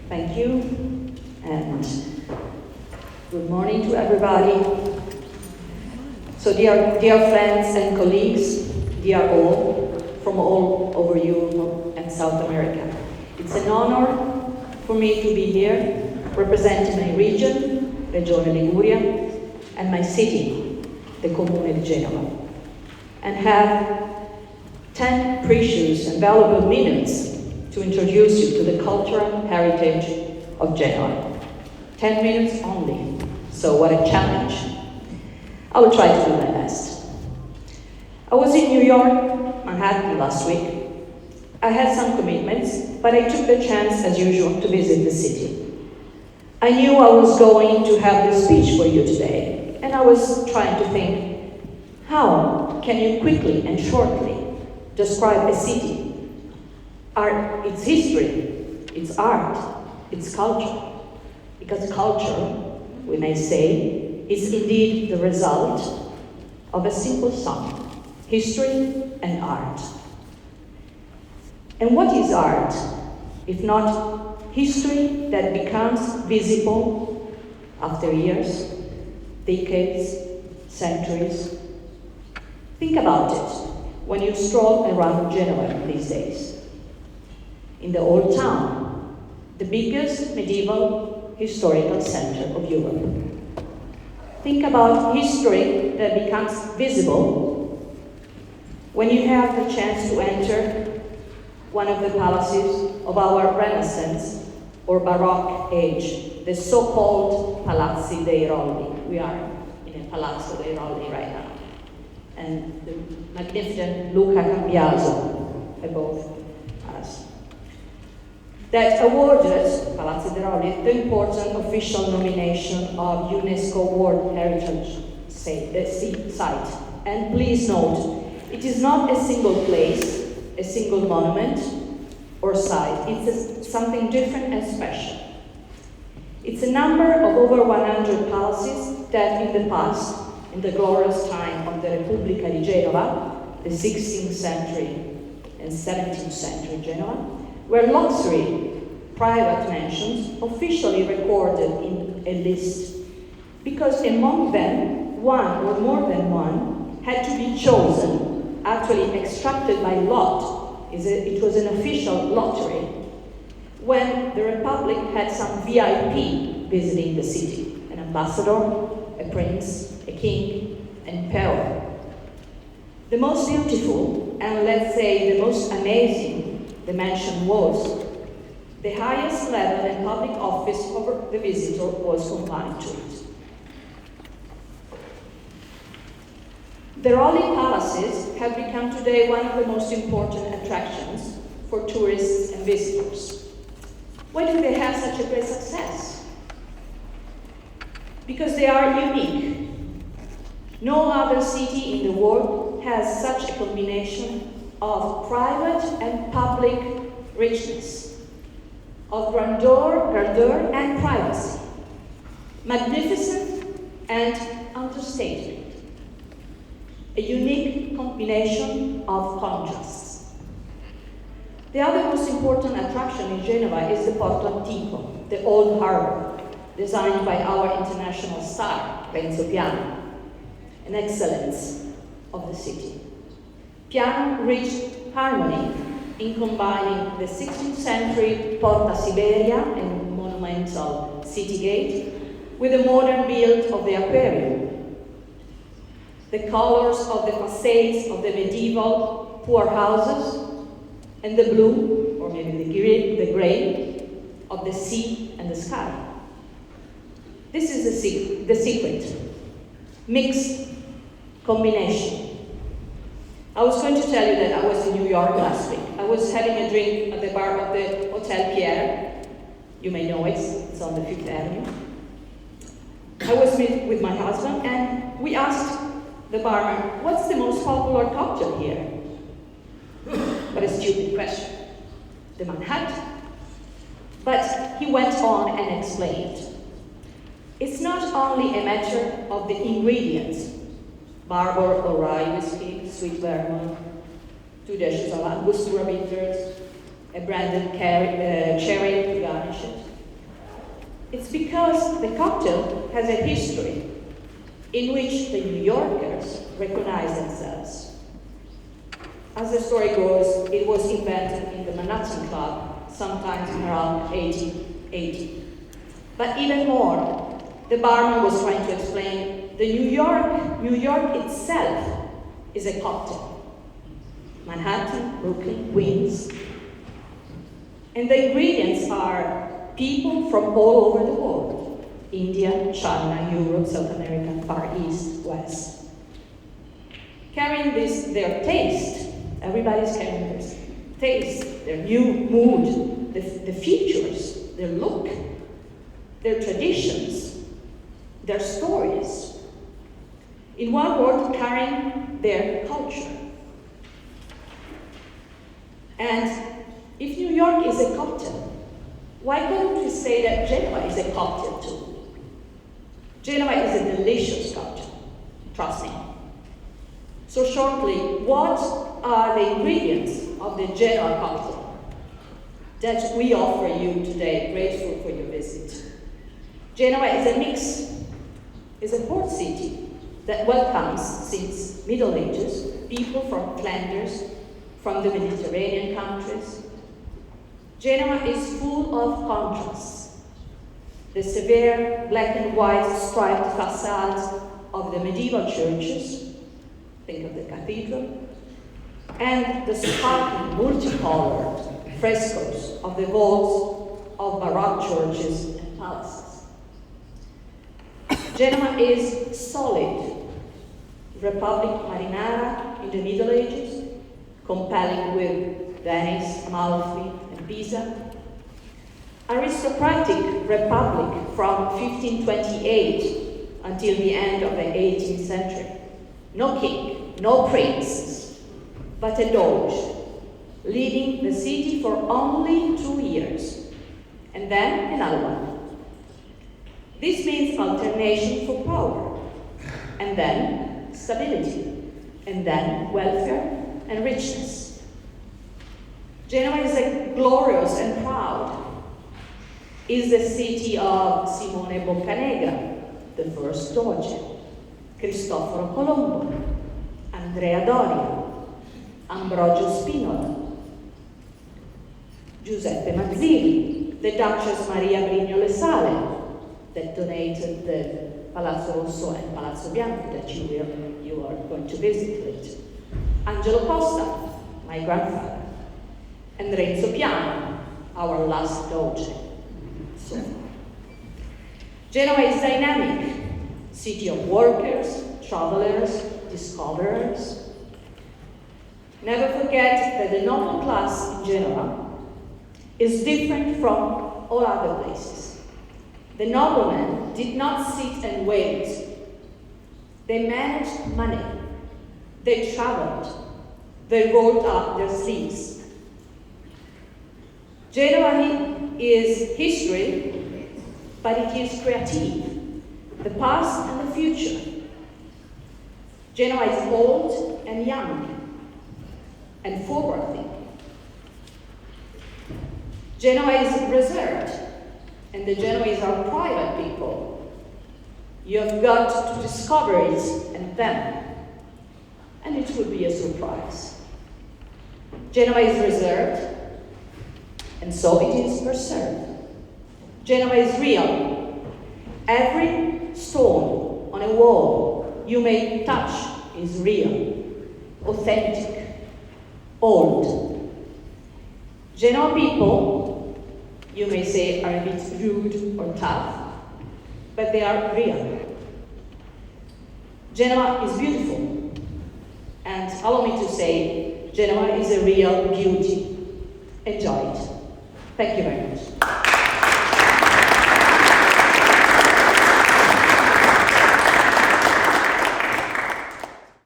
Thank you, and good morning to everybody. So dear friends and colleagues, dear all, from all over Europe and South America, it's an honor for me to be here representing my region, Regione Liguria, and my city, the Comune di Genova, and have 10 precious and valuable minutes to introduce you to the cultural heritage of Genoa. 10 minutes only, so what a challenge. I will try to do my best. I was in New York, Manhattan last week. I had some commitments, but I took the chance, as usual, to visit the city. I knew I was going to have this speech for you today, and I was trying to think, how can you quickly and shortly describe a city? Its history, its art, its culture. Because culture, we may say, is indeed the result of a simple sum, history and art. And what is art, if not history that becomes visible after years, decades, centuries? Think about it when you stroll around Genoa these days. In the Old Town, the biggest medieval historical center of Europe. Think about history that becomes visible when you have the chance to enter one of the palaces of our Renaissance or Baroque age, the so-called Palazzi dei Rolli. We are in a Palazzo dei Rolli right now. And the magnificent Luca Cambiaso above us. That awarded Palazzo dei Rolli the important official nomination of UNESCO World Heritage Site. And please note, it is not a single place, a single monument or site. It's something different and special. It's a number of over 100 palaces that in the past, in the glorious time of the Repubblica di Genova, the 16th century and 17th century Genoa, were luxury private mansions officially recorded in a list, because among them, one or more than one had to be chosen, actually extracted by lot. It was an official lottery, when the Republic had some VIP visiting the city, an ambassador, a prince, a king, an emperor. The most beautiful, and let's say the most amazing, the mansion was, the highest level and public office of the visitor was confined to it. The Rolli palaces have become today one of the most important attractions for tourists and visitors. Why do they have such a great success? Because they are unique. No other city in the world has such a combination of private and public richness, of grandeur and privacy, magnificent and understated. A unique combination of contrasts. The other most important attraction in Genova is the Porto Antico, the old harbor, designed by our international star, Renzo Piano, an excellence of the city. Piano reached harmony in combining the 16th century Porta Siberia and monumental city gate with the modern build of the aquarium. The colors of the facades of the medieval poor houses, and the blue, or maybe the gray, of the sea and the sky. This is the secret. Mixed combination. I was going to tell you that I was in New York last week. I was having a drink at the bar of the Hotel Pierre. You may know it, it's on the 5th Avenue. I was with my husband, and we asked the barman, what's the most popular cocktail here? What a stupid question. The Manhattan. But he went on and explained. It's not only a matter of the ingredients, barber or rye whiskey, sweet vermouth, 2 dashes of Angostura bitters, a branded cherry to garnish it. because the cocktail has a history in which the New Yorkers recognize themselves. As the story goes, it was invented in the Manhattan Club sometime around 1880. But even more, the barman was trying to explain the New York itself is a cocktail. Manhattan, Brooklyn, Queens. And the ingredients are people from all over the world: India, China, Europe, South America, Far East, West. Carrying their taste, everybody's carrying their taste, their new mood, the features, their look, their traditions, their stories. In one word, carrying their culture. And if New York is a cocktail, why couldn't we say that Genova is a cocktail too? Genova is a delicious cocktail, trust me. So shortly, what are the ingredients of the Genova cocktail that we offer you today, grateful for your visit? Genova is a mix, is a port city that welcomes, since Middle Ages, people from Flanders, from the Mediterranean countries. Genova is full of contrasts. The severe black and white striped facades of the medieval churches, think of the cathedral, and the sparkling, multicolored frescoes of the vaults of Baroque churches and palaces. Genova is solid, Republic marinara in the Middle Ages, compelling with Venice, Amalfi, and Pisa. Aristocratic republic from 1528 until the end of the 18th century. No king, no prince, but a doge, leading the city for only 2 years, and then another one. This means alternation for power, and then stability, and then welfare and richness. Genova is a glorious and proud. Is the city of Simone Boccanegra, the first doge, Cristoforo Colombo, Andrea Doria, Ambrogio Spinola, Giuseppe Mazzini, the Duchess Maria Brignole Sale, that donated the Palazzo Rosso and Palazzo Bianco that you are going to visit later. Angelo Costa, my grandfather, and Renzo Piano, our last doge. So, Genova is dynamic, city of workers, travelers, discoverers. Never forget that the noble class in Genova is different from all other places. The noblemen did not sit and wait. They managed money. They traveled. They rolled up their sleeves. Genova is history, but it is creative, the past and the future. Genova is old and young, and forward-thinking. Genova is reserved, and the Genoese are private people. You have got to discover it and them, and it would be a surprise. Genova is reserved, and so it is preserved. Genova is real. Every stone on a wall you may touch is real, authentic, old. Genoa people, you may say, are a bit rude or tough, but they are real. Genoa is beautiful, and allow me to say, Genoa is a real beauty. Enjoy it. Thank you very much.